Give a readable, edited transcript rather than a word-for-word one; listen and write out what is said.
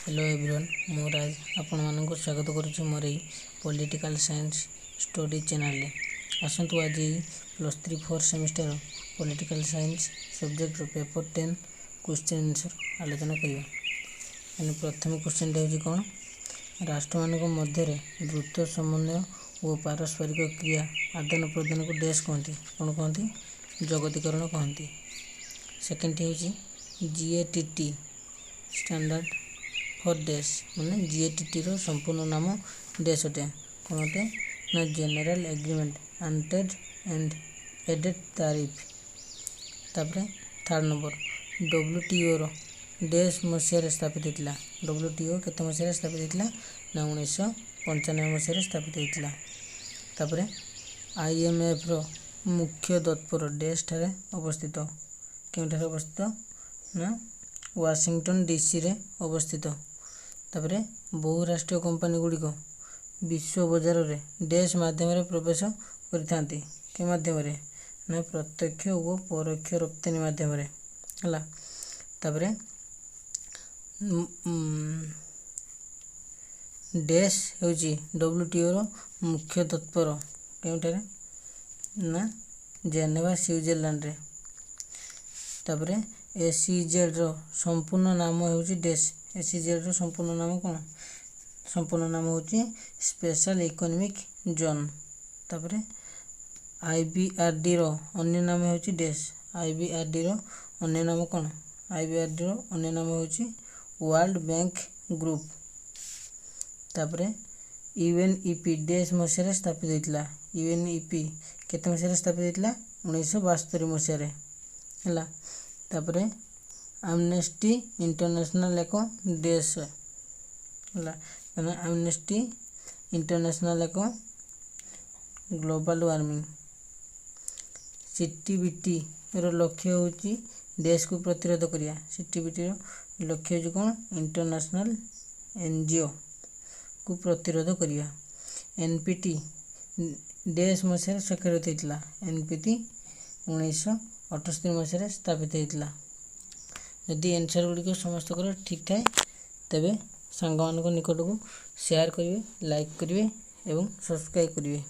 Hello everyone मु राज आपण मानक स्वागत करुच्ची मोर पॉलिटिकल साइंस स्टडी चैनल आसतु आज +3 4 semester political science subject paper 10 question answer आलोचना करिया। प्रथम क्वेश्चन होची कोन राष्ट्र मानक मध्य द्रुत समन्वय और पारस्परिक क्रिया आदान प्रदान को डैश कहते कौन कहते जगतीकरण कहते। सेकेंड होची जीएटीटी स्टैंडर्ड फॉर डैश माने जीएटीटी रो संपूर्ण नाम डैश अटे कौन अटे ना जनरल एग्रीमेंट अनटेड एंड एडेड तारीफ। तापरे थर्ड नंबर डब्ल्यूटीओ रो डैश मसीह स्थापित होता। डब्ल्यूटीओ केते मसीह स्थापित होता ना 1995 मसीह स्थापित होता। तापरे आईएमएफ रो मुख्य दफ्तर डैश ठारे अवस्थित केउठारे अवस्थित ना वाशिंगटन डीसी रे अवस्थित। तापरे बहुराष्ट्रीय कंपनी गुड़ी को विश्व बजार रे डैश माध्यम रे प्रवेश करथांती के माध्यम रे ना प्रत्यक्ष और परोक्ष रप्तानी माध्यम रे हला। तापरे डैश होची डब्ल्यूटीओ रो मुख्य दफ्तर केउठारे ना जेनेवा स्विट्जरलैंड रे। तापरे एसीजेड रो संपूर्ण नाम होची डैश एसीजेड रो संपूर्ण नाम कोन संपूर्ण नाम होची स्पेशल इकोनॉमिक जोन। तापरे आईबीआरडी रो अन्य नाम होची डैश आईबीआरडी रो अन्य नाम कोन आईबीआरडी रो अन्य नाम होची वर्ल्ड बैंक ग्रुप। तापरे यूएनईपी डैश मसीह स्थापित होइतला यूएनईपी केते मसीह स्थापित होइतला 1972 मसीह रे हला। तापरे एमनेस्टी इंटरनेशनल एको डैश हला माने एमनेस्टी इंटरनेशनल एको ग्लोबल वार्मिंग। सीटीबीटी रो लक्ष्य होची डैश को प्रतिरोध करिया सीटीबीटी रो लक्ष्य होची कोन इंटरनेशनल एनजीओ को प्रतिरोध करिया। एनपीटी डैश मसीह स्वीकृत होइतला एनपीटी 1978 मसीह स्थापित होइतला। यदि आंसर गुड़ी को समस्त कर ठीक थाए तेबे सांग मान निकट को शेयर करिवे लाइक करिवे एवं सब्सक्राइब करिवे।